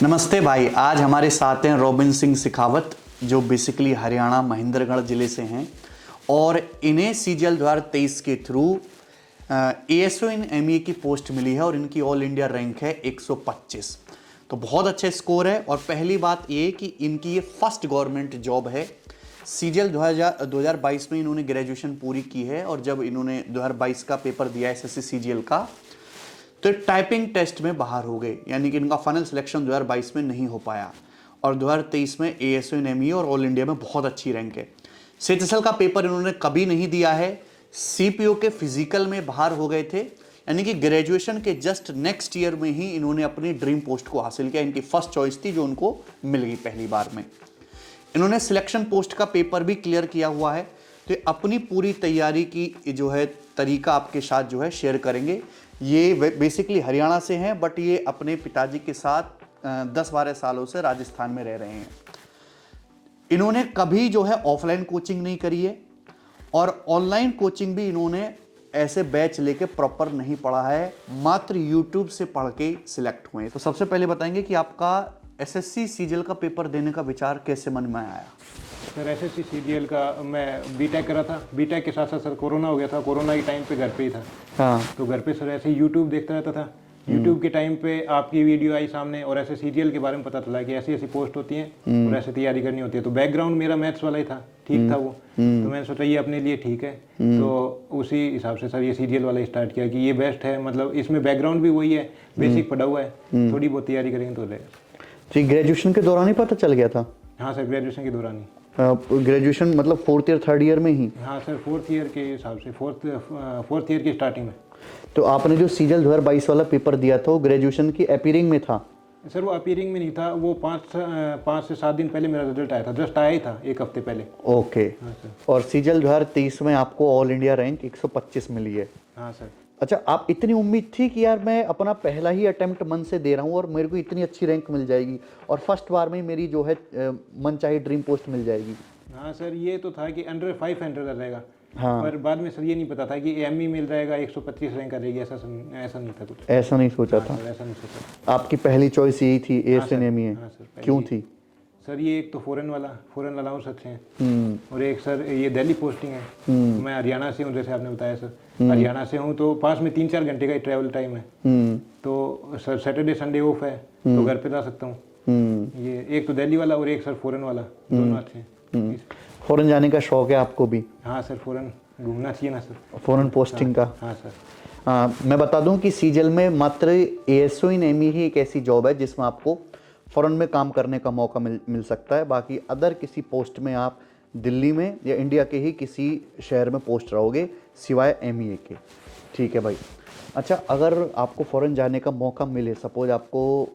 नमस्ते भाई। आज हमारे साथ हैं रॉबिन सिंह सिखावत, जो बेसिकली हरियाणा महेंद्रगढ़ ज़िले से हैं और इन्हें सीजीएल 2023 के थ्रू एएसओ इन एमईए की पोस्ट मिली है और इनकी ऑल इंडिया रैंक है 125। तो बहुत अच्छा स्कोर है। और पहली बात ये कि इनकी ये फर्स्ट गवर्नमेंट जॉब है। सीजीएल 2022 में इन्होंने ग्रेजुएशन पूरी की है और जब इन्होंने 2022 का पेपर दिया एसएससी सीजीएल का, तो टाइपिंग टेस्ट में बाहर हो गए, यानी कि इनका फाइनल सिलेक्शन 2022 में नहीं हो पाया और 2023 में एएसओ इन एमईए और ऑल इंडिया में बहुत अच्छी रैंक है। सीएचएसएल का पेपर इन्होंने कभी नहीं दिया है। सीपीओ के फिजिकल में बाहर हो गए थे, यानी कि ग्रेजुएशन के जस्ट नेक्स्ट ईयर में ही इन्होंने अपनी ड्रीम पोस्ट को हासिल किया। इनकी फर्स्ट चॉइस थी जो उनको मिल गई पहली बार में। इन्होंने सिलेक्शन पोस्ट का पेपर भी क्लियर किया हुआ है, तो अपनी पूरी तैयारी की जो है तरीका आपके साथ जो है शेयर करेंगे। ये बेसिकली हरियाणा से हैं, बट ये अपने पिताजी के साथ 10-12 सालों से राजस्थान में रह रहे हैं। इन्होंने कभी जो है ऑफलाइन कोचिंग नहीं करी है और ऑनलाइन कोचिंग भी इन्होंने ऐसे बैच लेके प्रॉपर नहीं पढ़ा है, मात्र यूट्यूब से पढ़ के सिलेक्ट हुए। तो सबसे पहले बताएंगे कि आपका एसएससी सीजीएल का पेपर देने का विचार कैसे मन में आया? सर एसएससी सीजीएल का मैं बीटेक करा था। बीटेक के साथ साथ सर कोरोना हो गया था। कोरोना के टाइम पे घर पे ही था। हाँ। तो घर पे सर ऐसे यूट्यूब देखता रहता था। यूट्यूब के टाइम पे आपकी वीडियो आई सामने और ऐसे सीजीएल के बारे में पता चला कि ऐसी ऐसी पोस्ट होती हैं और ऐसे तैयारी करनी होती है। तो बैकग्राउंड मेरा मैथ्स वाला ही था, ठीक था वो। तो मैंने सोचा ये अपने लिए ठीक है, तो उसी हिसाब से सर ये सीजीएल वाला स्टार्ट किया कि ये बेस्ट है। मतलब इसमें बैकग्राउंड भी वही है, बेसिक पढ़ा हुआ है, थोड़ी बहुत तैयारी करेंगे तो रहेगा। तो ग्रेजुएशन के दौरान ही पता चल गया था? हाँ सर, ग्रेजुएशन के दौरान ही। ग्रेजुएशन मतलब 4th ईयर 3rd ईयर में ही? हाँ सर, 4th ईयर के हिसाब से, फोर्थ ईयर की स्टार्टिंग में। तो आपने जो सीजीएल 2022 वाला पेपर दिया था वो ग्रेजुएशन की अपीयरिंग में था? सर वो अपीयरिंग में नहीं था, वो 5 से 7 दिन पहले मेरा रिजल्ट आया था, जस्ट आया ही था, एक हफ्ते पहले। ओके। हाँ सर। और सीजीएल 2023 में आपको ऑल इंडिया रैंक 125 मिली है? हाँ सर। अच्छा, आप इतनी उम्मीद थी कि यार मैं अपना पहला ही अटेम्प्ट मन से दे रहा हूँ और मेरे को इतनी अच्छी रैंक मिल जाएगी और फर्स्ट बार में मेरी जो है मन चाहे ड्रीम पोस्ट मिल जाएगी? हाँ सर, ये तो था कि अंडर 500 रहेगा। हाँ। पर बाद में सर ये नहीं पता था कि एमई मिल जाएगा 125 रैंक रहेगी, ऐसा नहीं था कुछ। ऐसा नहीं सोचा था? सर ऐसा नहीं सोचा। आपकी पहली चॉइस यही थी एएसओ इन एमईए? हाँ सर। क्यों थी? सर ये एक तो फॉरेन अलाउंस अच्छे हैं और एक सर ये दिल्ली पोस्टिंग है। मैं हरियाणा से हूँ, जैसे आपने बताया सर, हरियाणा से हूँ, तो पास में 3-4 घंटे का ही ट्रैवल टाइम है। तो सर सैटरडे संडे ऑफ है तो घर पे जा सकता हूँ। ये एक तो दिल्ली वाला और एक सर फॉरेन वाला, दोनों अच्छे हैं। फॉरेन जाने का शौक है आपको भी? हाँ सर, फॉरेन घूमना चाहिए ना सर, फॉरेन पोस्टिंग का। हाँ सर। मैं बता दूं कि सीजीएल में मात्र एएसओ इन एमईए ही एक ऐसी जॉब है जिसमें आपको फॉरेन में काम करने का मौका मिल सकता है। बाकी अदर किसी पोस्ट में आप दिल्ली में या इंडिया के ही किसी शहर में पोस्ट रहोगे सिवाय एमईए के। ठीक है भाई। अच्छा, अगर आपको फॉरेन जाने का मौका मिले, सपोज आपको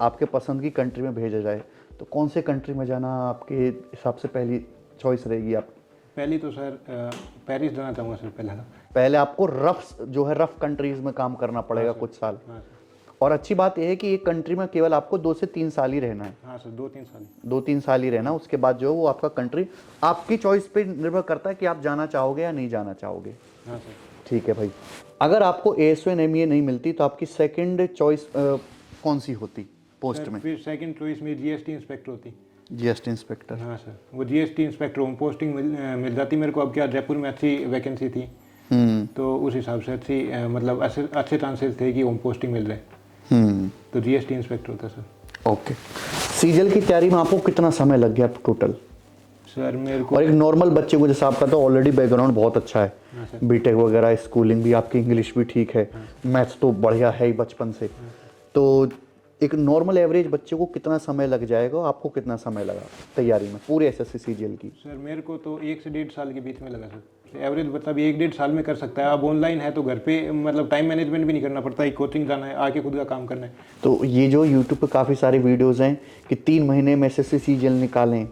आपके पसंद की कंट्री में भेजा जाए, तो कौन से कंट्री में जाना आपके हिसाब से पहली चॉइस रहेगी? आप पहली तो सर पेरिस जाना चाहूँगा सर। पहले आपको रफ कंट्रीज में काम करना पड़ेगा कुछ साल। हाँ सर। और अच्छी बात यह है कि एक कंट्री में केवल आपको 2 से 3 साल ही रहना है। हाँ सर, 2-3 साल। 2-3 साल ही रहना, उसके बाद जो है वो आपका कंट्री आपकी चॉइस पे निर्भर करता है कि आप जाना चाहोगे या नहीं जाना चाहोगे। हाँ सर। ठीक है भाई। अगर आपको एएसओ इन एमईए नहीं मिलती तो आपकी सेकंड चॉइस कौन सी होती पोस्ट में? फिर सेकंड चॉइस में जीएसटी इंस्पेक्टर होती। GST inspector? हाँ सर, वो जीएसटी इंस्पेक्टर होम पोस्टिंग मिल जाती मेरे को। अब क्या, जयपुर में अच्छी वैकेंसी थी तो उस हिसाब से अच्छी मतलब अच्छे चांसेस थे कि होम पोस्टिंग मिल जाए। तो जीएसटी इंस्पेक्टर होता सर। ओके। सीजीएल की तैयारी में आपको कितना समय लग गया टोटल? सर मेरे को, और एक नॉर्मल बच्चे को, जैसे आपका तो ऑलरेडी बैकग्राउंड बहुत अच्छा है, बीटेक वगैरह, स्कूलिंग भी आपकी, इंग्लिश भी ठीक है, मैथ्स तो बढ़िया है ही बचपन से, तो एक नॉर्मल एवरेज बच्चे को कितना समय लग जाएगा? आपको कितना समय लगा तैयारी में पूरे एसएससी सीजीएल की? सर मेरे को तो 1 से 1.5 साल के बीच में लगा सर। एवरेज बच्चा भी 1-1.5 साल में कर सकता है। अब ऑनलाइन है तो घर पे मतलब टाइम मैनेजमेंट भी नहीं करना पड़ता है, कोचिंग जाना है, आके खुद का काम करना है। तो ये जो यूट्यूब पे काफ़ी सारी वीडियोज़ हैं कि 3 महीने में एसएससी सीजीएल निकालें,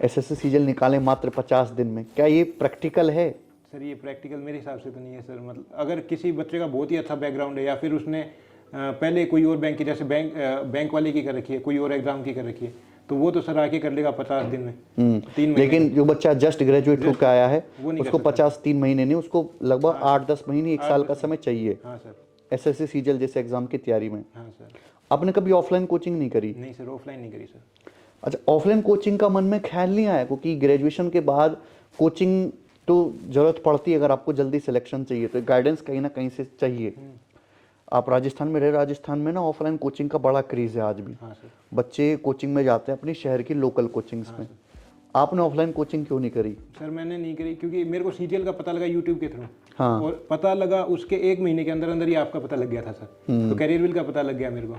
एसएससी सीजीएल निकालें मात्र 50 दिन में, क्या ये प्रैक्टिकल है? सर ये प्रैक्टिकल मेरे हिसाब से तो नहीं है सर। मतलब अगर किसी बच्चे का बहुत ही अच्छा बैकग्राउंड है या फिर उसने पहले कोई और बैंक की, जैसे बैंक वाले की कर रखी है, कोई और एग्जाम की कर रखी है, तो वो तो सर आके कर लेगा 50 दिन में, 3 महीने। लेकिन जो बच्चा जस्ट ग्रेजुएट होकर आया है उसको 50 3 महीने नहीं, उसको लगभग 8-10 महीने 1 साल का समय चाहिए। हाँ सर, एसएससी सीजीएल जैसे एग्जाम की तैयारी में। हाँ सर। आपने कभी ऑफलाइन कोचिंग नहीं करी? नहीं सर, ऑफलाइन नहीं करी सर। अच्छा, ऑफलाइन कोचिंग का मन में ख्याल नहीं आया? क्योंकि ग्रेजुएशन के बाद कोचिंग तो ज़रूरत पड़ती है, अगर आपको जल्दी सिलेक्शन चाहिए तो गाइडेंस कहीं ना कहीं से चाहिए। आप राजस्थान में रहे, राजस्थान में ना ऑफलाइन कोचिंग का बड़ा क्रेज़ है आज भी। हाँ सर। बच्चे कोचिंग में जाते हैं अपनी शहर की लोकल कोचिंग्स में। आपने ऑफलाइन कोचिंग क्यों नहीं करी? सर मैंने नहीं करी क्योंकि मेरे को सीजीएल का पता लगा यूट्यूब के थ्रू। हाँ। और पता लगा उसके 1 महीने के अंदर अंदर ही आपका पता लग गया था सर। तो कैरियर व्हील का पता लग गया मेरे को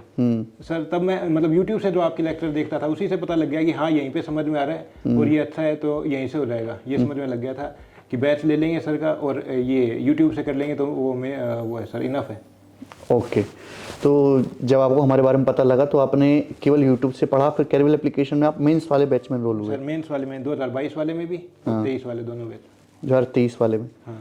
सर। तब मैं मतलब यूट्यूब से जो आपके लेक्चर देखता था उसी से पता लग गया कि हाँ यहीं पे समझ में आ रहा है और ये अच्छा है तो यहीं से हो जाएगा। ये समझ में लग गया था कि बैच ले लेंगे सर का और ये यूट्यूब से कर लेंगे तो वो है सर, इनफ है। ओके। तो जब आपको हमारे बारे में पता लगा तो आपने केवल यूट्यूब से पढ़ा, फिर कैरियर एप्लीकेशन में आप मेंस वाले बैच में एनरोल हुए? सर मेंस वाले में 2022 वाले में भी और 23 वाले दोनों बैच। 2023 वाले में? हाँ।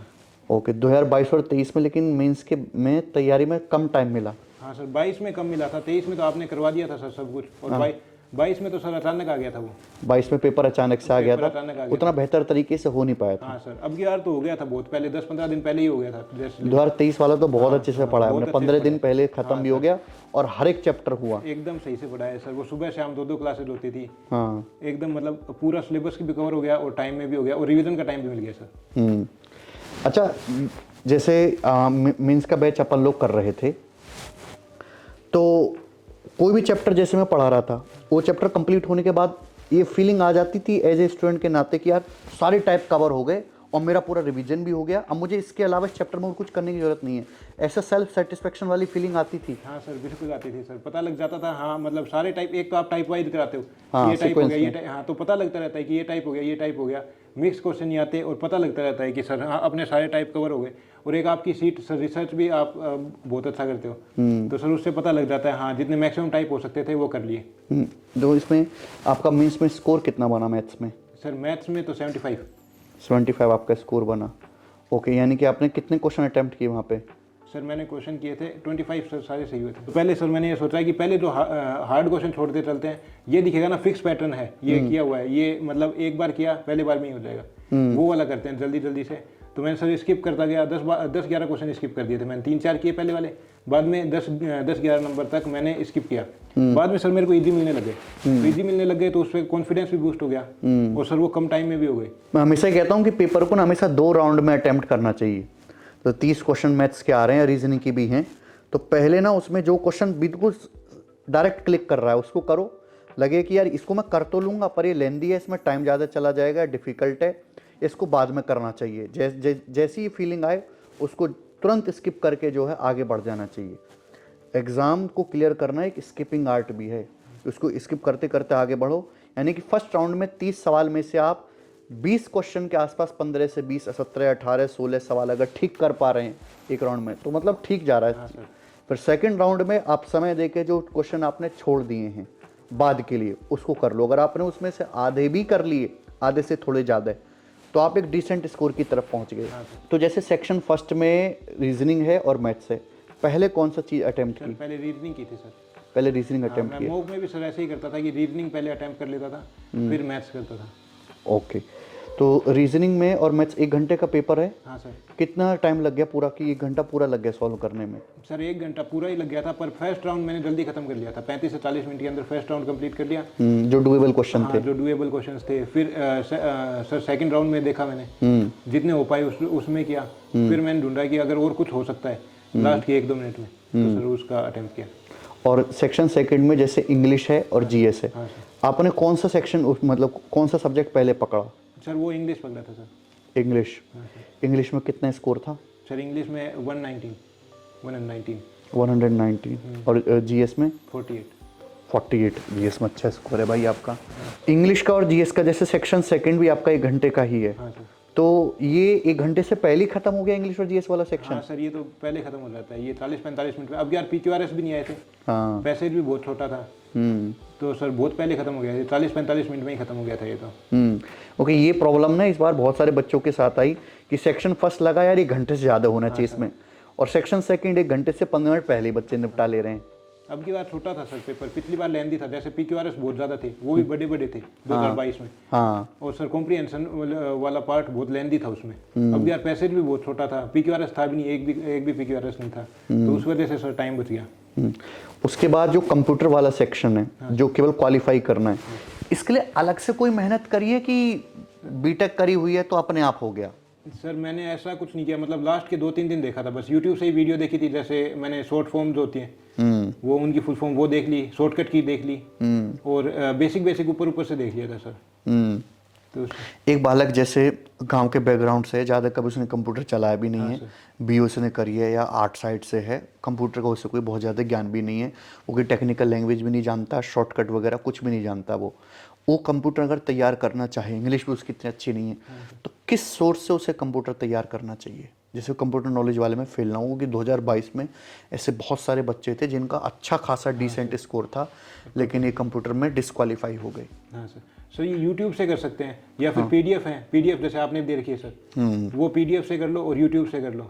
ओके, 2022 और 23 में, लेकिन मेंस के में तैयारी में कम टाइम मिला? हाँ सर, 22 में कम मिला था, 23 में तो आपने करवा दिया था सर सब कुछ। और 22 में तो सर अचानक आ गया था वो। 22 में पेपर अचानक से आ गया था, अचानक आ गया। उतना बेहतर तरीके से हो नहीं पाया था। हाँ सर, अब की बार तो हो गया था बहुत पहले, 10-15 दिन पहले ही हो गया था। 2023 वाला तो बहुत अच्छे से पढ़ा है हमने, 15 दिन पहले खत्म भी हो गया और हर एक चैप्टर हुआ एकदम सही से पढ़ा है सर। वो सुबह शाम 2-2 क्लासेज होती थी। हाँ एकदम मतलब पूरा सिलेबस भी कवर हो गया और टाइम में भी हो गया और रिवीजन का टाइम भी मिल गया सर। अच्छा, जैसे मीन्स का बैच अपन लोग कर रहे थे तो कोई भी चैप्टर जैसे मैं पढ़ा रहा था, वो चैप्टर कंप्लीट होने के बाद ये फीलिंग आ जाती थी एज ए स्टूडेंट के नाते कि यार सारे टाइप कवर हो गए और मेरा पूरा रिवीजन भी हो गया, अब मुझे इसके अलावा इस चैप्टर में और कुछ करने की जरूरत नहीं है। ऐसा सेल्फ सेटिस्फेक्शन वाली फीलिंग आती थी? हाँ सर, बिल्कुल आती थी सर। पता लग जाता था हाँ, मतलब सारे टाइप, एक तो आप टाइप वाइज कराते हो। हाँ, ये टाइप हो गया, ये टाइप, हाँ, तो पता लगता रहता है कि ये टाइप हो गया, ये टाइप हो गया। मिक्स क्वेश्चन नहीं आते और पता लगता रहता है कि सर हाँ अपने सारे टाइप कवर हो गए। और एक आपकी सीट सर, रिसर्च भी आप बहुत अच्छा करते हो तो सर उससे पता लग जाता है हाँ जितने मैक्सिमम टाइप हो सकते थे वो कर लिए। तो इसमें आपका मीन्स में स्कोर कितना बना मैथ्स में? सर मैथ्स में तो 75 आपका स्कोर बना। ओके, यानी कि आपने कितने क्वेश्चन अटेम्प्ट किए वहाँ पे? सर मैंने क्वेश्चन किए थे 25 सर, सारे सही हुए थे। तो पहले सर मैंने ये सोचा है कि पहले जो हार्ड क्वेश्चन छोड़ते चलते हैं, ये दिखेगा ना फिक्स पैटर्न है, ये किया हुआ है, ये मतलब एक बार किया पहले बार में ही हो जाएगा, वो वाला करते हैं जल्दी जल्दी से। तो मैंने सर स्किप करता गया, 10-11 क्वेश्चन स्किप कर दिए थे मैंने। 3-4 किए पहले वाले, बाद में 10-11 नंबर तक मैंने स्किप किया। बाद में सर मेरे को इजी मिलने लगे, तो इजी मिलने लग गए तो उस पर कॉन्फिडेंस भी बूस्ट हो गया और सर वो कम टाइम में भी हो गए। मैं हमेशा कहता हूँ कि पेपर को ना हमेशा 2 राउंड में अटेम्प्ट करना चाहिए। तो 30 क्वेश्चन मैथ्स के आ रहे हैं, रीजनिंग की भी हैं, तो पहले ना उसमें जो क्वेश्चन बिल्कुल डायरेक्ट क्लिक कर रहा है उसको करो, लगे कि यार इसको मैं कर तो लूँगा पर ये लेंदी है, इसमें टाइम ज़्यादा चला जाएगा, डिफ़िकल्ट है, इसको बाद में करना चाहिए। जैसी ही फीलिंग आए उसको तुरंत स्किप करके जो है आगे बढ़ जाना चाहिए। एग्ज़ाम को क्लियर करना एक स्किपिंग आर्ट भी है, उसको स्किप करते करते आगे बढ़ो। यानी कि फर्स्ट राउंड में 30 सवाल में से आप 20 क्वेश्चन के आसपास 15 से 20, 17, 18, 16 सवाल अगर ठीक कर पा रहे हैं एक राउंड में तो मतलब ठीक जा रहा है। फिर सेकंड राउंड में आप समय देके जो क्वेश्चन आपने छोड़ दिए हैं बाद के लिए उसको कर लो। अगर आपने उसमें से आधे भी कर लिए, आधे से थोड़े ज़्यादा, तो आप एक डिसेंट स्कोर की तरफ पहुंच गए। तो जैसे सेक्शन फर्स्ट में रीजनिंग है और मैथ्स है, पहले कौन सा चीज़ अटेम्प्ट की? पहले रीजनिंग की थी सर। पहले रीजनिंग अटेम्प्ट की? मॉक में भी सर ऐसे ही करता था कि रीजनिंग पहले अटेम्प्ट कर लेता था, फिर मैथ्स करता था। ओके, तो रीजनिंग में और मैथ्स 1 घंटे का पेपर है? हाँ सर। कितना टाइम लग गया पूरा, कि 1 घंटा पूरा लग गया सॉल्व करने में? सर 1 घंटा पूरा ही लग गया था, पर फर्स्ट राउंड मैंने जल्दी खत्म कर लिया था, 35 से 40 मिनट के अंदर फर्स्ट राउंड कंप्लीट कर लिया। जो डुएबल क्वेश्चन थे? जो डुएबल क्वेश्चन थे। फिर सर सेकंड राउंड में देखा मैंने, जितने हो पाए उसमें किया। फिर मैंने ढूंढा कि अगर और कुछ हो सकता है लास्ट के 1-2 मिनट में, तो सर उसका अटेम्प्ट किया। और सेक्शन सेकंड में जैसे इंग्लिश है और जीएस है, आपने कौन सा सेक्शन मतलब कौन सा सब्जेक्ट पहले पकड़ा? सर वो इंग्लिश पकड़ा था सर। इंग्लिश। इंग्लिश में कितना स्कोर था? सर इंग्लिश में 119 और जीएस में 48 जीएस में अच्छा स्कोर है भाई आपका। इंग्लिश का और जीएस का जैसे सेक्शन सेकंड भी आपका 1 घंटे का ही है। हाँ सर। तो ये 1 घंटे से पहले ही खत्म हो गया इंग्लिश और जीएस वाला सेक्शन? हाँ सर, ये तो पहले खत्म हो जाता है, ये 40-45 मिनट में। अब यार पीक्यूआरएस भी नहीं आए थे, हाँ, पैसेज भी बहुत छोटा था, तो सर बहुत पहले खत्म हो गया, 40-45 मिनट में ही खत्म हो गया था ये तो। ओके, ये प्रॉब्लम ना इस बार बहुत सारे बच्चों के साथ आई कि सेक्शन फर्स्ट लगा यार 1 घंटे से ज़्यादा होना चाहिए इसमें, और सेक्शन सेकंड 1 घंटे से 15 मिनट पहले ही बच्चे निपटा ले रहे हैं। अब की बार छोटा था सर पेपर, पिछली बार लेंदी था, जैसे PQRS बहुत ज़्यादा थे, वो भी बड़े बड़े थे 2022 में। हाँ और सर कॉम्प्रिहेंशन वाला पार्ट बहुत लेंदी था उसमें। अब की बार पैसेज भी बहुत छोटा था, PQRS था भी नहीं, एक भी PQRS नहीं था, तो उस वजह से सर टाइम बच गया। उसके बाद जो कंप्यूटर वाला सेक्शन है जो केवल क्वालिफाई करना है, इसके लिए अलग से कोई मेहनत करिए कि बीटेक करी हुई है तो अपने आप हो गया? सर मैंने ऐसा कुछ नहीं किया, मतलब लास्ट के 2-3 दिन देखा था बस, यूट्यूब से ही वीडियो देखी थी, जैसे मैंने शॉर्ट फॉर्म जो होती हैं वो उनकी फुल फॉर्म वो देख ली, शॉर्टकट की देख ली, और बेसिक ऊपर से देख लिया था सर। तो एक बालक जैसे गांव के बैकग्राउंड से, ज़्यादा कभी उसने कंप्यूटर चलाया भी नहीं है, BE उसने करी है या आर्ट साइड से है, कंप्यूटर का उससे कोई बहुत ज़्यादा ज्ञान भी नहीं है, वो कोई टेक्निकल लैंग्वेज भी नहीं जानता, शॉर्टकट वगैरह कुछ भी नहीं जानता, वो कंप्यूटर अगर तैयार करना चाहे, इंग्लिश भी उसकी इतनी अच्छी नहीं है, तो किस सोर्स से उसे कंप्यूटर तैयार करना चाहिए? जैसे कंप्यूटर नॉलेज वाले में फेल ना हो, कि 2022 में ऐसे बहुत सारे बच्चे थे जिनका अच्छा खासा डिसेंट स्कोर था, लेकिन ये कंप्यूटर में डिस्क्वालीफाई हो गए। हाँ सर ये यूट्यूब से कर सकते हैं, या फिर PDF है, PDF जैसे आपने दे रखी है सर, वो PDF से कर लो और यूट्यूब से कर लो,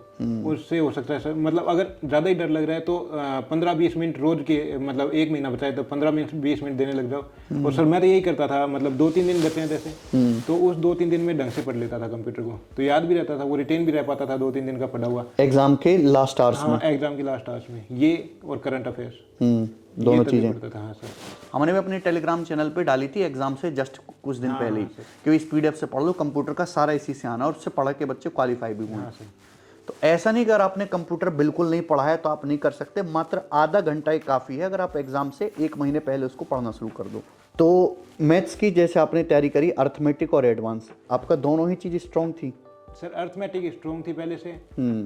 उससे हो सकता है सर। मतलब अगर ज़्यादा ही डर लग रहा है तो 15-20 मिनट रोज के, मतलब 1 महीना बचाए तो 15-20 मिनट देने लग जाओ। और सर मैं तो यही करता था, मतलब 2-3 दिन बचे हैं जैसे, तो उस 2-3 दिन में ढंग से पढ़ लेता था कंप्यूटर को, तो याद भी रहता था, वो रिटेन भी रह पाता था 2-3 दिन का पढ़ा हुआ। एग्जाम के लास्ट आवर्स में? हाँ एग्जाम के लास्ट आवर्स में, ये और करंट अफेयर्स दोनों चीज़ें। हाँ सर हमने भी अपने टेलीग्राम चैनल पे डाली थी एग्जाम से जस्ट कुछ दिन पहले ही, कि इस PDF से पढ़ लो, कंप्यूटर का सारा इसी से आना, और उससे पढ़ के बच्चे क्वालिफाई भी हुए। तो ऐसा नहीं कि अगर आपने कंप्यूटर बिल्कुल नहीं पढ़ा है तो आप नहीं कर सकते, मात्र आधा घंटा ही काफ़ी है, अगर आप एग्जाम से 1 महीने पहले उसको पढ़ना शुरू कर दो। तो मैथ्स की जैसे आपने तैयारी करी, अर्थमेटिक और एडवांस, आपका दोनों ही चीज़ स्ट्रॉन्ग थी? सर अर्थमेटिक स्ट्रॉन्ग थी पहले से,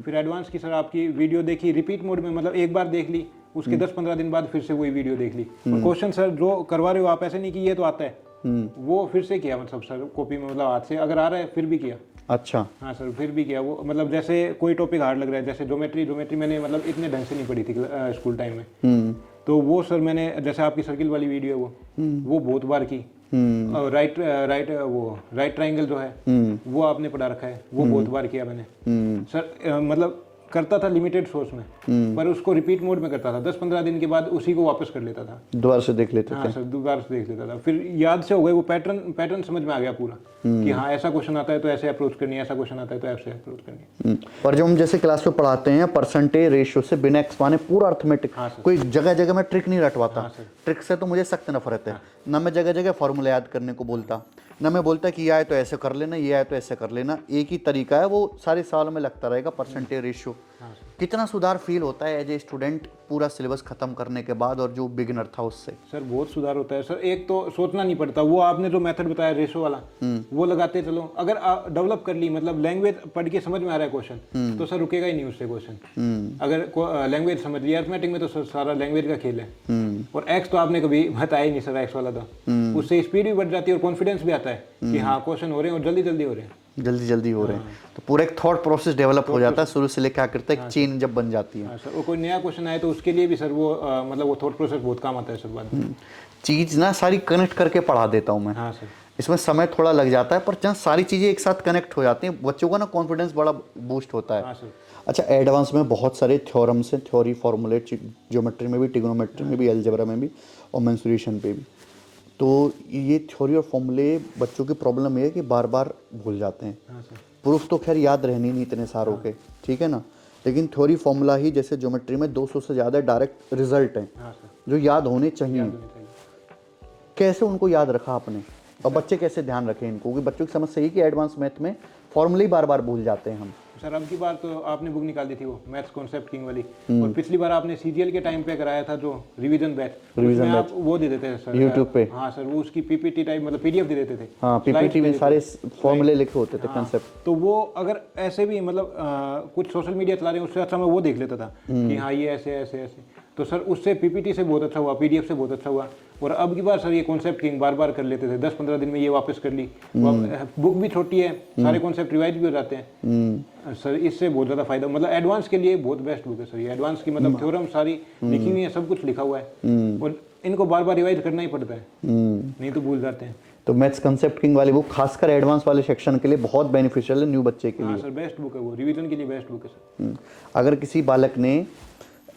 फिर एडवांस की सर आपकी वीडियो देखी रिपीट मोड में, मतलब एक बार देख ली, उसके 10-15 दिन बाद फिर से वही वीडियो देख ली, और क्वेश्चन सर जो करवा रहे हो आप, ऐसे नहीं कि ये तो आता है, वो फिर से किया, मतलब सर कॉपी में, मतलब हाथ से अगर आ रहा है फिर भी किया। अच्छा। हाँ सर फिर भी किया वो, मतलब जैसे कोई टॉपिक हार्ड लग रहा है, जैसे ज्योमेट्री मैंने मतलब इतने ढंग से नहीं पढ़ी थी स्कूल टाइम में, तो वो सर मैंने, जैसे आपकी सर्किल वाली वीडियो है वो बहुत बार की, राइट ट्राइंगल जो है वो आपने पढ़ा रखा है, वो बहुत बार किया मैंने सर। मतलब करता था लिमिटेड सोर्स में, पर उसको रिपीट मोड में करता था, 10-15 दिन के बाद उसी को वापस कर लेता था, दोबारा से देख लेते थे। हाँ सर दोबारा से देख लेता था, फिर याद से हो गए वो पैटर्न समझ में आ गया पूरा, कि हाँ ऐसा क्वेश्चन आता है तो ऐसे अप्रोच करनी है, ऐसा क्वेश्चन आता है तो ऐसे अप्रोच करनी है। और जब हम जैसे क्लास में पढ़ाते हैं परसेंटेज रेशियो से बिना एक्सपाने पूरा अर्थमेटिक, कोई जगह जगह में ट्रिक नहीं रटवाता। ट्रिक से तो मुझे सख्त नफरत है, ना मैं जगह जगह फॉर्मूला याद करने को बोलता, ना मैं बोलता कि ये आए तो ऐसे कर लेना, ये आए तो ऐसे कर लेना, एक ही तरीका है, वो सारे साल में लगता रहेगा परसेंटेज रेशियो। कितना सुधार फील होता है एज ए स्टूडेंट पूरा सिलेबस खत्म करने के बाद, और जो बिगिनर था उससे? सर बहुत सुधार होता है सर, एक तो सोचना नहीं पड़ता, वो आपने जो मेथड बताया रेशो वाला वो लगाते चलो, अगर डेवलप कर ली, मतलब लैंग्वेज पढ़ के समझ में आ रहा है क्वेश्चन, तो सर रुकेगा ही नहीं उससे क्वेश्चन। अगर लैंग्वेज समझ लिया, अर्थमेटिक में तो सर सारा लैंग्वेज का खेल है, और एक्स तो आपने कभी बताया ही नहीं सर, एक्स वाला तो उससे स्पीड भी बढ़ जाती है और कॉन्फिडेंस भी आता है कि हाँ क्वेश्चन हो रहे हैं और जल्दी जल्दी हो रहे हैं, जल्दी हो रहे हैं, तो पूरा एक थॉट प्रोसेस डेवलप हो जाता है शुरू से लेकर क्या करता है, एक चेन जब बन जाती है। हाँ सर, और कोई नया क्वेश्चन आए तो उसके लिए भी सर वो मतलब वो थॉट प्रोसेस बहुत काम आता है सर बाद में। चीज़ ना सारी कनेक्ट करके पढ़ा देता हूँ मैं। हाँ सर इसमें समय थोड़ा लग जाता है, पर जहाँ सारी चीज़ें एक साथ कनेक्ट हो जाती हैं, बच्चों का ना कॉन्फिडेंस बड़ा बूस्ट होता है। हाँ सर। अच्छा, एडवांस में बहुत सारे थ्योरम्स हैं, थ्योरी फॉर्मूले, ज्योमेट्री में भी, ट्रिग्नोमेट्री में भी, अलजेब्रा में भी, और मेंसुरेशन पे भी। तो ये थ्योरी और फॉर्मूले बच्चों की प्रॉब्लम ये है कि बार बार भूल जाते हैं। हाँ सर। प्रूफ तो खैर याद रहनी नहीं इतने सारों के, ठीक है ना, लेकिन थ्योरी फॉर्मूला ही जैसे ज्योमेट्री में 200 से ज़्यादा डायरेक्ट रिजल्ट हैं जो याद होने चाहिए। कैसे उनको याद रखा आपने, और बच्चे कैसे ध्यान रखें इनको, क्योंकि बच्चों की समस्या यही कि एडवांस मैथ में फॉर्मूले ही बार बार भूल जाते हैं हम। सर अब की बार तो आपने बुक निकाल दी थी वो मैथ्स कॉन्सेप्ट किंग वाली, और पिछली बार आपने सीजीएल के टाइम पे कराया था जो रिवीजन बैच, उसमें आप वो दे देते थे सर यूट्यूब पे। हाँ सर, वो उसकी पीपीटी टाइप मतलब पीडीएफ दे देते थे। हाँ, पीपीटी में सारे फॉर्मूले लिखे होते थे, कॉन्सेप्ट। तो वो अगर ऐसे भी मतलब कुछ सोशल मीडिया चला रहे हैं उससे अच्छा मैं वो देख लेता था कि हाँ ये ऐसे ऐसे ऐसे, तो सर उससे पीपीटी से बहुत अच्छा हुआ, पीडीएफ से बहुत अच्छा हुआ। और अब की बार सर ये कॉन्सेप्ट किंग बार बार कर लेते थे, 10-15 दिन में ये वापस कर ली। बुक भी छोटी है, सारे कॉन्सेप्ट रिवाइज भी हो जाते हैं सर, इससे बहुत ज़्यादा फायदा, मतलब एडवांस के लिए बहुत बेस्ट बुक है सर ये। एडवांस की मतलब थ्योरम सारी लिखी हुई है, सब कुछ लिखा हुआ है, और इनको बार बार रिवाइज करना ही पड़ता है, नहीं तो भूल जाते हैं। तो मैथ्स कॉन्सेप्ट किंग वाली बुक खासकर एडवांस वाले सेक्शन के लिए बहुत बेनिफिशियल है, न्यू बच्चे के लिए। हाँ सर, बेस्ट बुक है वो, रिवीजन के लिए बेस्ट बुक है सर। अगर किसी बालक ने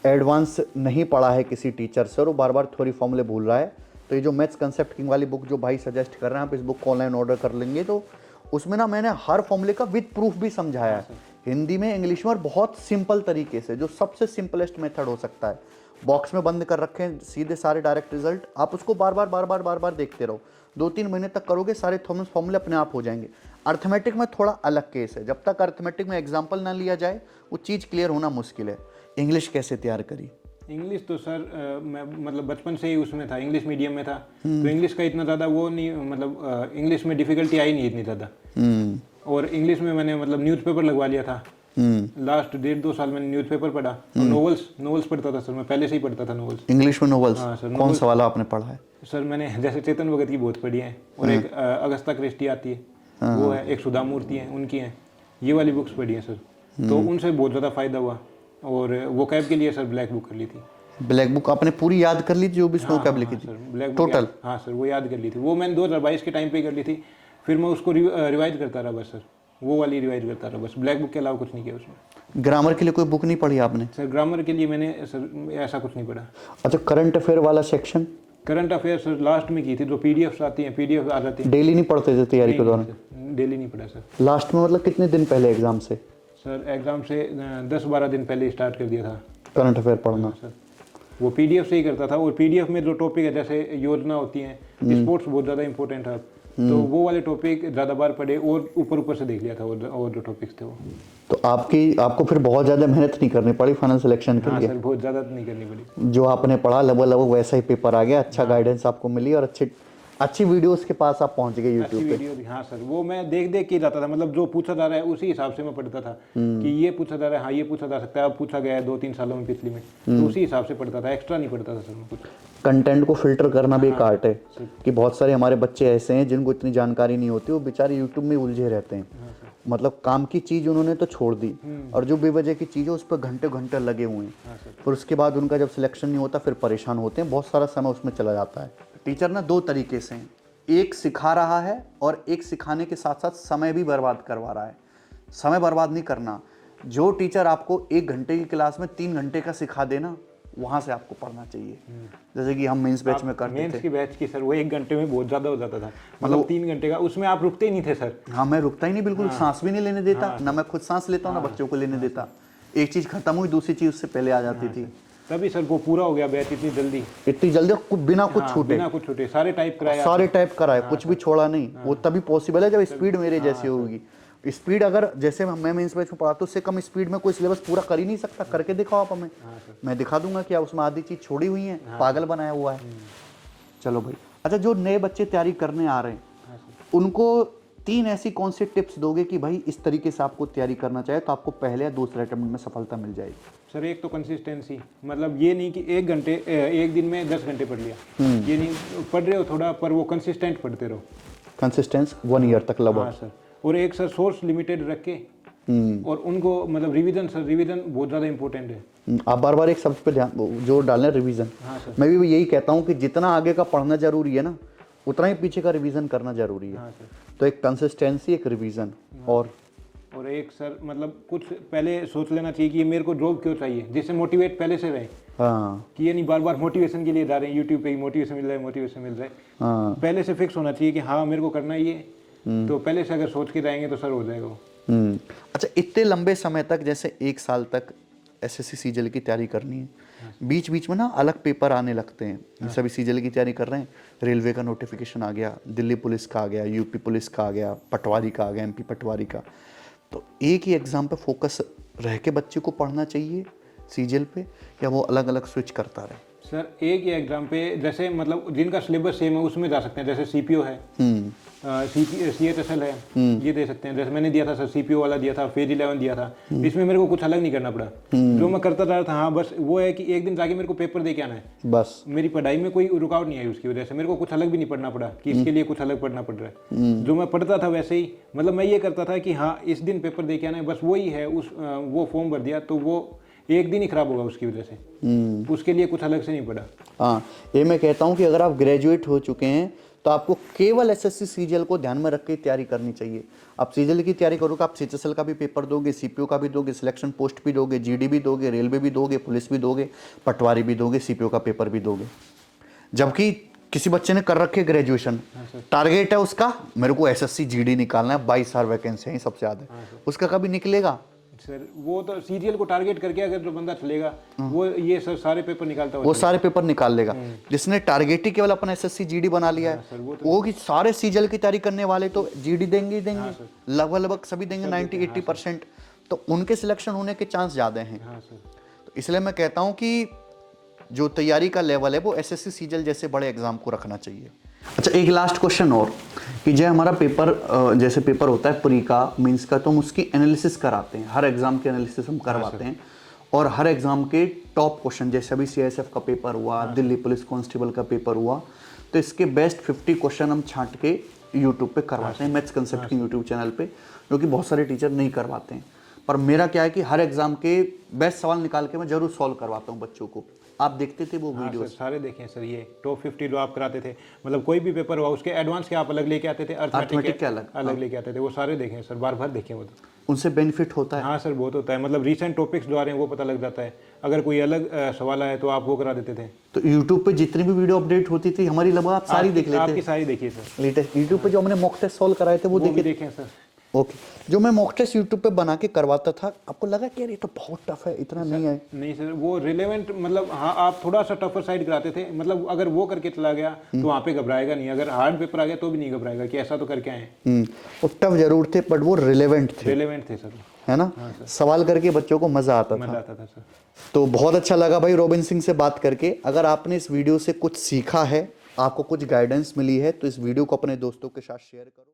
एडवांस नहीं पढ़ा है किसी टीचर से और वो बार बार थ्योरी फॉर्मूले भूल रहा है, तो ये जो मैथ्स कंसेप्ट किंग वाली बुक जो भाई सजेस्ट कर रहे हैं, आप इस बुक को ऑनलाइन ऑर्डर कर लेंगे तो उसमें ना मैंने हर फॉर्मूले का विद प्रूफ भी समझाया है, हिंदी में इंग्लिश में, और बहुत सिंपल तरीके से, जो सबसे सिंपलेस्ट मेथड हो सकता है। बॉक्स में बंद कर रखे हैं सीधे सारे डायरेक्ट रिजल्ट, आप उसको बार बार देखते रहो, 2-3 महीने तक करोगे, सारे थॉमस फॉर्मूले अपने आप हो जाएंगे। अर्थमेटिक में थोड़ा अलग केस है, जब तक अर्थमेटिक में एग्जाम्पल ना लिया जाए वो चीज़ क्लियर होना मुश्किल है। इंग्लिश कैसे तैयार करी? इंग्लिश तो सर मैं मतलब बचपन से ही उसमें था, इंग्लिश मीडियम में था, तो इंग्लिश का इतना ज़्यादा वो नहीं, मतलब इंग्लिश में डिफ़िकल्टी आई नहीं इतनी ज़्यादा। और इंग्लिश में मैंने मतलब न्यूज़पेपर लगवा लिया था। लास्ट 1.5-2 साल मैंने न्यूज़पेपर पढ़ा और नॉवेल्स पढ़ता था सर, मैं पहले से ही पढ़ता था नॉवेल्स। इंग्लिश में नॉवेल्स? हाँ सर। कौन सा वाला आपने पढ़ा है? सर मैंने जैसे चेतन भगत की बहुत पढ़ी है, और एक अगस्ता क्रिस्टी आती है वो है, एक सुधा मूर्ति है उनकी हैं, ये वाली बुक्स पढ़ी हैं सर, तो उनसे बहुत ज़्यादा फ़ायदा हुआ। और वो कैब के लिए सर ब्लैक बुक कर ली थी। ब्लैक बुक आपने पूरी याद कर ली थी जो भी स्नो कैब लिखी थी? Black total? हाँ सर, वो याद कर ली थी, वो मैंने 2022 के टाइम पे कर ली थी, फिर मैं उसको रिवाइज करता रहा बस सर, वो वाली रिवाइज करता रहा बस, ब्लैक बुक के अलावा कुछ नहीं किया उसमें। ग्रामर के लिए कोई बुक नहीं पढ़ी आपने? सर ग्रामर के लिए मैंने सर ऐसा कुछ नहीं पढ़ा। अच्छा, करंट अफेयर वाला section? Current affair sir last में की थी, जो पीडीएफ आती हैं, पीडीएफ आ जाती है। डेली नहीं पढ़ते थे तैयारी के दौरान? डेली नहीं पढ़ा सर। लास्ट में मतलब कितने दिन पहले एग्जाम से? सर एग्जाम से 10-12 दिन पहले स्टार्ट कर दिया था करंट अफेयर पढ़ना। सर वो पीडीएफ से ही करता था, और पीडीएफ में जो टॉपिक है जैसे योजना होती हैं, स्पोर्ट्स बहुत ज़्यादा इंपॉर्टेंट है, तो वो वाले टॉपिक ज़्यादा बार पढ़े और ऊपर से देख लिया था, और जो टॉपिक्स थे वो। तो आपको फिर बहुत ज़्यादा मेहनत नहीं करनी पड़ी फाइनल सिलेक्शन के लिए? सर बहुत ज़्यादा नहीं करनी पड़ी, जो आपने पढ़ा लगभग वैसा ही पेपर आ गया, अच्छा गाइडेंस आपको मिली और अच्छी वीडियोस के पास आप पहुंच गए यूट्यूब पे। वीडियो हाँ सर, वो मैं देख के जाता था, मतलब जो पूछा जा रहा है उसी हिसाब से मैं पढ़ता था, कि ये पूछा जा रहा है, हाँ ये पूछा जा सकता है, अब पूछा गया है 2-3 सालों में पिछली में, तो उसी हिसाब से पढ़ता था, एक्स्ट्रा नहीं पढ़ता था सर मैं कुछ। कंटेंट को फिल्टर करना भी एक आर्ट है, कि बहुत सारे हमारे बच्चे ऐसे हैं जिनको इतनी जानकारी नहीं होती, वो बेचारे यूट्यूब में उलझे रहते हैं। मतलब काम की चीज़ उन्होंने तो छोड़ दी, और जो बेवजह की चीज़ है उस पर घंटे लगे हुए हैं, फिर उसके बाद उनका जब सिलेक्शन नहीं होता फिर परेशान होते हैं, बहुत सारा समय उसमें चला जाता है। टीचर ना 2 तरीके से हैं, एक सिखा रहा है और एक सिखाने के साथ साथ समय भी बर्बाद करवा रहा है। समय बर्बाद नहीं करना, जो टीचर आपको 1 घंटे की क्लास में 3 घंटे का सिखा देना, वहाँ से आपको पढ़ना चाहिए। जैसे कि हम मेंस बैच में करते थे। मेंस की बैच की सर वो 1 घंटे में बहुत ज़्यादा हो जाता था, मतलब 3 घंटे का, उसमें आप रुकते ही नहीं थे सर। हाँ, मैं रुकता ही नहीं, बिल्कुल सांस भी नहीं लेने देता, ना मैं खुद सांस लेता हूँ ना बच्चों को लेने देता। एक चीज़ खत्म हुई, दूसरी चीज़ उससे पहले आ जाती थी। तभी सर वो पूरा हो गया बैच इतनी जल्दी बिना कुछ छूटे सारे टाइप कराए, कुछ भी छोड़ा नहीं। वो तभी पॉसिबल है जब स्पीड मेरे जैसी होगी। स्पीड अगर जैसे मैं मेंस बैच में पढ़ाता हूँ, उससे कम स्पीड में कोई सिलेबस पूरा कर ही नहीं सकता। करके दिखाओ आप हमें, मैं दिखा दूंगा कि आप उसमें आधी चीज़ छोड़ी हुई है, पागल बनाया हुआ है। चलो भाई, अच्छा, जो नए बच्चे तैयारी करने आ रहे हैं उनको 3 ऐसी कौन सी टिप्स दोगे कि भाई इस तरीके से आपको तैयारी करना चाहिए तो आपको पहले या दूसरे अटेम्प्ट में सफलता मिल जाएगी? सर एक तो कंसिस्टेंसी, मतलब ये नहीं कि 1 घंटे 1 दिन में 10 घंटे पढ़ लिया, ये नहीं, पढ़ रहे हो थोड़ा, पर वो कंसिस्टेंट पढ़ते रहो। कंसिस्टेंस 1 ईयर तक लगभग। हाँ सर, और एक सर सोर्स लिमिटेड रख के, और उनको मतलब रिवीजन बहुत ज़्यादा इंपॉर्टेंट है। आप बार एक शब्द पे ध्यान जो डालना है, रिवीजन। हाँ सर, मैं भी यही कहता हूँ कि जितना आगे का पढ़ना जरूरी है ना, उतना ही पीछे का रिवीजन करना जरूरी है। हाँ सर, तो एक कंसिस्टेंसी, एक रिवीजन, और एक सर मतलब कुछ पहले सोच लेना चाहिए कि ये मेरे को जॉब क्यों चाहिए, जिससे मोटिवेट पहले से रहे। हाँ, कि ये नहीं बार मोटिवेशन के लिए जा रहे हैं, यूट्यूब पे ही मोटिवेशन मिल रहा है। हाँ, पहले से फिक्स होना चाहिए कि हाँ मेरे को करना ही है, तो पहले से अगर सोच के जाएंगे तो सर हो जाएगा वो। अच्छा, इतने लंबे समय तक, जैसे 1 साल तक एसएससी सीजीएल की तैयारी करनी है, बीच बीच में ना अलग पेपर आने लगते हैं। जैसे अभी सीजीएल की तैयारी कर रहे हैं, रेलवे का नोटिफिकेशन आ गया, दिल्ली पुलिस का आ गया, यूपी पुलिस का आ गया, पटवारी का आ गया, एमपी पटवारी का। तो एक ही एग्जाम पे फोकस रह के बच्चे को पढ़ना चाहिए सीजीएल पे, या वो अलग अलग स्विच करता रहे? सर एक ही एग्जाम पे, जैसे मतलब जिनका सिलेबस सेम है उसमें जा सकते हैं, जैसे सीपीओ है, CHSL है, ये दे सकते हैं। जैसे मैंने दिया था सर, सीपीओ वाला दिया था, फेज 11 दिया था, इसमें मेरे को कुछ अलग नहीं करना पड़ा, जो मैं करता रहा था। हाँ, बस वो है कि एक दिन जाके मेरे को पेपर दे के आना है, बस। मेरी पढ़ाई में कोई रुकावट नहीं आई उसकी वजह से, मेरे को कुछ अलग भी नहीं पढ़ना पड़ा कि इसके लिए कुछ अलग पढ़ना पड़ रहा है। जो मैं पढ़ता था वैसे ही, मतलब मैं ये करता था कि हाँ इस दिन पेपर दे के आना है, बस वही है। वो फॉर्म भर दिया तो वो एक दिन ही खराब होगा उसकी वजह से, उसके लिए कुछ अलग से नहीं पड़ा। हाँ, ये मैं कहता हूँ कि अगर आप ग्रेजुएट हो चुके हैं तो आपको केवल एसएससी सीजीएल को ध्यान में रख के तैयारी करनी चाहिए। आप सीजीएल की तैयारी करोगे, आप सीएचएसएल का भी पेपर दोगे, सीपीओ का भी दोगे, सिलेक्शन पोस्ट भी दोगे, जीडी भी दोगे, रेलवे भी दोगे, पुलिस भी दोगे, पटवारी भी दोगे, सीपीओ का पेपर भी दोगे। जबकि किसी बच्चे ने कर रखे है ग्रेजुएशन, टारगेट है उसका मेरे को एसएससी जीडी निकालना है, 22,000 वैकेंसी है सबसे ज्यादा, उसका कभी निकलेगा? सर वो तो सीजीएल को टारगेट करके अगर जो बंदा चलेगा वो ये सर सारे पेपर निकालता वो सारे पेपर निकाल लेगा। जिसने टारगेट ही केवल अपना एसएससी जीडी बना लिया है, वो कि सारे सीजीएल की तैयारी करने वाले तो जीडी देंगे ही देंगे, लगभग सभी देंगे 90-80%, तो उनके सिलेक्शन होने के चांस ज़्यादा हैं। तो इसलिए मैं कहता हूँ कि जो तैयारी का लेवल है वो एसएससी सीजीएल जैसे बड़े एग्जाम को रखना चाहिए। अच्छा, एक लास्ट क्वेश्चन और कि जो हमारा पेपर जैसे पेपर होता है प्री का, मींस का, तो हम उसकी एनालिसिस कराते हैं, हर एग्जाम की एनालिसिस हम करवाते हैं, और हर एग्जाम के टॉप क्वेश्चन, जैसे अभी सीआईएसएफ का पेपर हुआ, दिल्ली पुलिस कांस्टेबल का पेपर हुआ, तो इसके बेस्ट 50 क्वेश्चन हम छांट के यूट्यूब पे करवाते हैं, मैथ्स कंसेप्ट के यूट्यूब चैनल पे, जो कि बहुत सारे टीचर नहीं करवाते हैं। पर मेरा क्या है कि हर एग्जाम के बेस्ट सवाल निकाल के मैं जरूर सॉल्व करवाता हूँ बच्चों को। आप देखते थे वो वीडियो? सारे देखे सर, ये टॉप 50 जो आप कराते थे, मतलब कोई भी पेपर हुआ उसके एडवांस के आप अलग लेके आते थे, अर्थमेटिक के अलग लेके आते थे, वो सारे देखे सर, बार बार देखे वो तो। उनसे बेनिफिट होता है? हाँ सर, बहुत होता है, मतलब रिसेंट टॉपिक्स जो आ रहे हैं वो पता लग जाता है, अगर कोई अलग सवाल आए तो आप वो करा देते थे। तो यूट्यूब पे जितनी भी वीडियो अपडेट होती थी हमारी, लगभग आप सारी देख लेते? आपकी सारी देखिए सर, लेटेस्ट यूट्यूब पे जो हमने मॉक टेस्ट सॉल्व कराए थे वो देखे सर। ओके, जो मैं मॉक टेस्ट यूट्यूब पे बना के करवाता था, आपको लगा कि यार ये तो बहुत टफ है, इतना नहीं है? नहीं सर, वो रिलेवेंट, मतलब हाँ आप थोड़ा सा टफर साइड कराते थे, मतलब अगर वो करके चला गया तो वहाँ पे घबराएगा नहीं, अगर हार्ड पेपर आ गया तो भी नहीं घबराएगा कि ऐसा तो करके आए। वो टफ जरूर थे बट वो रिलेवेंट थे सर, है ना? सवाल करके बच्चों को मजा आता था सर। तो बहुत अच्छा लगा भाई रॉबिन सिंह से बात करके। अगर आपने इस वीडियो से कुछ सीखा है, आपको कुछ गाइडेंस मिली है, तो इस वीडियो को अपने दोस्तों के साथ शेयर करो।